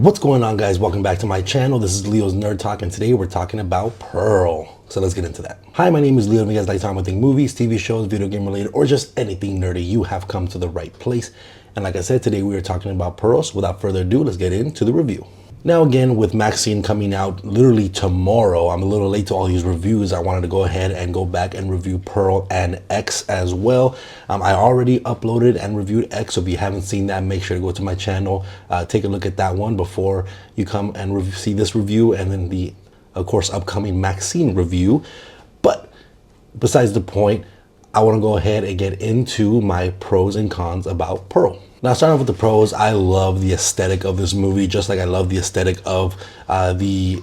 What's going on, guys? Welcome back to my channel. This is Leo's Nerd Talk, and today we're talking about Pearl. So let's get into that. Hi, my name is Leo. If you guys like talking about movies, TV shows, video game related, or just anything nerdy, you have come to the right place. And like I said, today we are talking about Pearl. So without further ado, let's get into the review. Now again, with Maxine coming out literally tomorrow, I'm a little late to all these reviews. I wanted to go ahead and go back and review Pearl and X as well. I already uploaded and reviewed X, so if you haven't seen that, make sure to go to my channel, take a look at that one before you come and see this review, and then the, of course, upcoming Maxine review. But besides the point, I want to go ahead and get into my pros and cons about Pearl. Now, starting off with the pros, I love the aesthetic of this movie, just like I love the aesthetic of the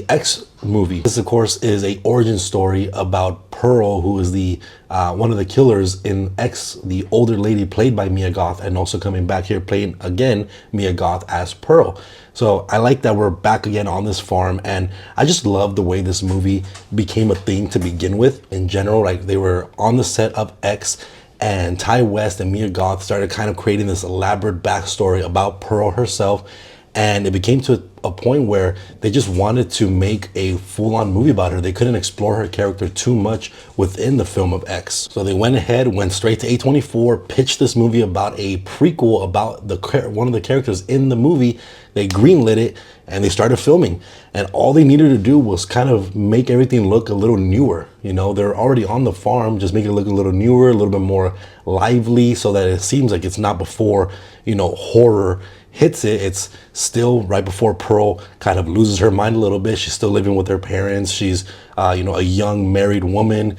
X movie. This, of course, is a origin story about Pearl, who is the one of the killers in X, the older lady played by Mia Goth, and also coming back here playing again Mia Goth as Pearl. So I like that we're back again on this farm, and I just love the way this movie became a thing to begin with. In general, like, they were on the set of X, and Ty West and Mia Goth started kind of creating this elaborate backstory about Pearl herself, and it became to a point where they just wanted to make a full-on movie about her. They couldn't explore her character too much within the film of X. So they went ahead, went straight to A24, pitched this movie about a prequel about one of the characters in the movie. They greenlit it and they started filming. And all they needed to do was kind of make everything look a little newer. You know, they're already on the farm, just make it look a little newer, a little bit more lively, so that it seems like it's not before, you know, horror hits it. It's still right before Pearl kind of loses her mind a little bit. She's still living with her parents. She's, you know, a young married woman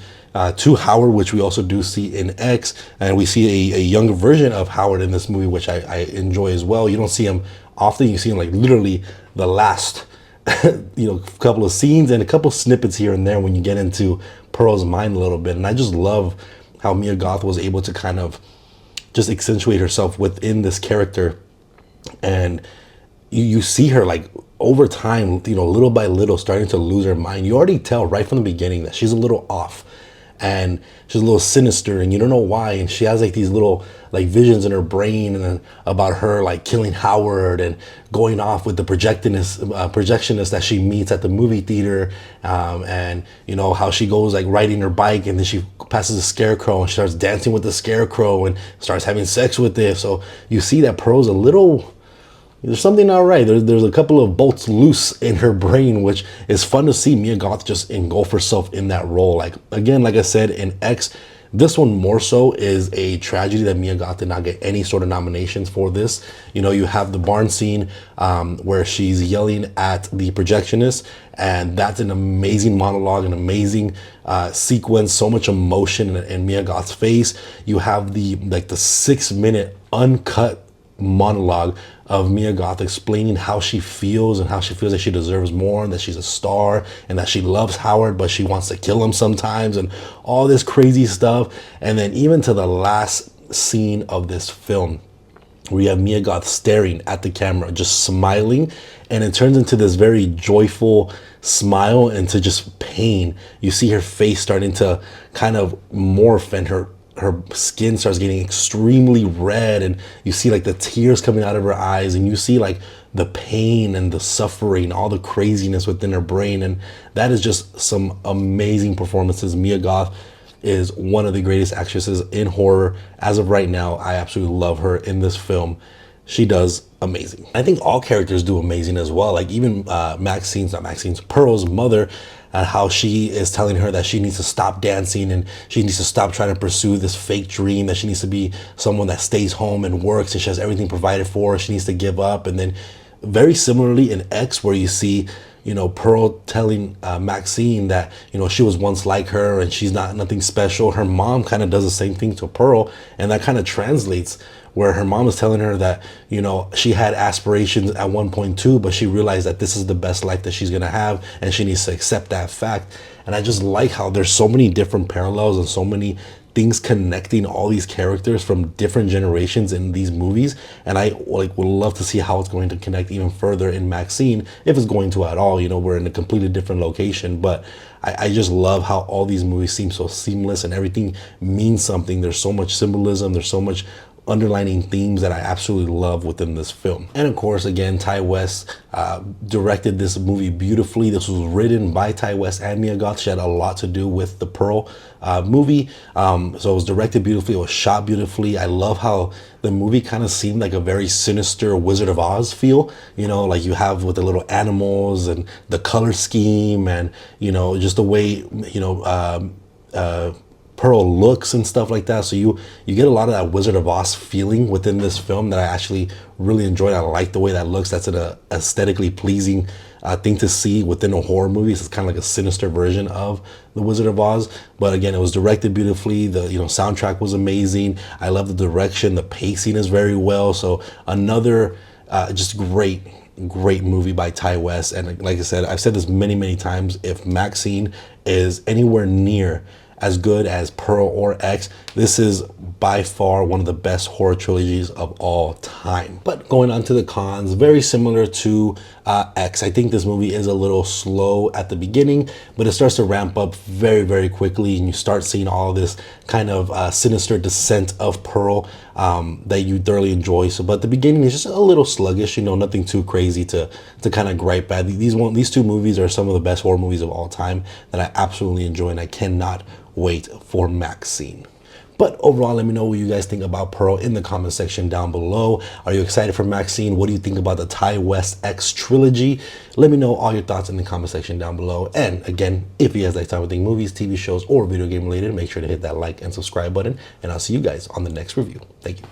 to Howard, which we also do see in X. And we see a younger version of Howard in this movie, which I enjoy as well. You don't see him often. You see him like literally the last, you know, couple of scenes and a couple snippets here and there when you get into Pearl's mind a little bit. And I just love how Mia Goth was able to kind of just accentuate herself within this character. And you see her, like, over time, you know, little by little starting to lose her mind. You already tell right from the beginning that she's a little off and she's a little sinister, and you don't know why. And she has like these little like visions in her brain and about her like killing Howard and going off with the projectionist that she meets at the movie theater, and you know how she goes like riding her bike and then she passes a scarecrow and she starts dancing with the scarecrow and starts having sex with it. So you see that Pearl's a little, there's something not right. There's a couple of bolts loose in her brain, which is fun to see Mia Goth just engulf herself in that role. Like, again, like I said, in X, this one more so is a tragedy that Mia Goth did not get any sort of nominations for this. You know, you have the barn scene where she's yelling at the projectionist, and that's an amazing monologue, an amazing sequence, so much emotion in Mia Goth's face. You have the 6-minute uncut monologue of Mia Goth explaining how she feels and how she feels that she deserves more, and that she's a star, and that she loves Howard but she wants to kill him sometimes, and all this crazy stuff. And then even to the last scene of this film, we have Mia Goth staring at the camera, just smiling, and it turns into this very joyful smile into just pain. You see her face starting to kind of morph, and her skin starts getting extremely red, and you see like the tears coming out of her eyes, and you see like the pain and the suffering, all the craziness within her brain. And that is just some amazing performances. Mia Goth is one of the greatest actresses in horror as of right now. I absolutely love her in this film. She does amazing. I think all characters do amazing as well. Like even Pearl's mother, and how she is telling her that she needs to stop dancing and she needs to stop trying to pursue this fake dream, that she needs to be someone that stays home and works, and she has everything provided for her. She needs to give up. And then very similarly in X, where you see, you know, Pearl telling Maxine that, you know, she was once like her and she's nothing special. Her mom kind of does the same thing to Pearl, and that kind of translates, where her mom is telling her that, you know, she had aspirations at one point too, but she realized that this is the best life that she's gonna have, and she needs to accept that fact. And I just like how there's so many different parallels and so many things connecting all these characters from different generations in these movies. And I would love to see how it's going to connect even further in Maxine, if it's going to at all. You know, we're in a completely different location, but I just love how all these movies seem so seamless and everything means something. There's so much symbolism, there's so much underlining themes that I absolutely love within this film. And of course, again, Ti West directed this movie beautifully. This was written by Ti West and Mia Goth. She had a lot to do with the Pearl movie. So it was directed beautifully. It was shot beautifully. I love how the movie kind of seemed like a very sinister Wizard of Oz feel, you know, like you have with the little animals and the color scheme and, you know, just the way, you know, Pearl looks and stuff like that. So you get a lot of that Wizard of Oz feeling within this film that I actually really enjoyed. I like the way that looks. That's an aesthetically pleasing thing to see within a horror movie. So it's kind of like a sinister version of the Wizard of Oz. But again, it was directed beautifully. The soundtrack was amazing. I love the direction. The pacing is very well. So another just great movie by Ti West. And like I said, I've said this many times. If Maxine is anywhere near as good as Pearl or X, this is by far one of the best horror trilogies of all time. But going on to the cons, very similar to X. I think this movie is a little slow at the beginning, but it starts to ramp up very quickly, and you start seeing all this kind of sinister descent of Pearl that you thoroughly enjoy. So, but the beginning is just a little sluggish, nothing too crazy to kind of gripe at. These two movies are some of the best horror movies of all time that I absolutely enjoy, and I cannot wait for Maxine. But overall, let me know what you guys think about Pearl in the comment section down below. Are you excited for Maxine? What do you think about the Ti West X trilogy? Let me know all your thoughts in the comment section down below. And again, if you guys like Time with Thing movies, TV shows, or video game related, make sure to hit that like and subscribe button. And I'll see you guys on the next review. Thank you.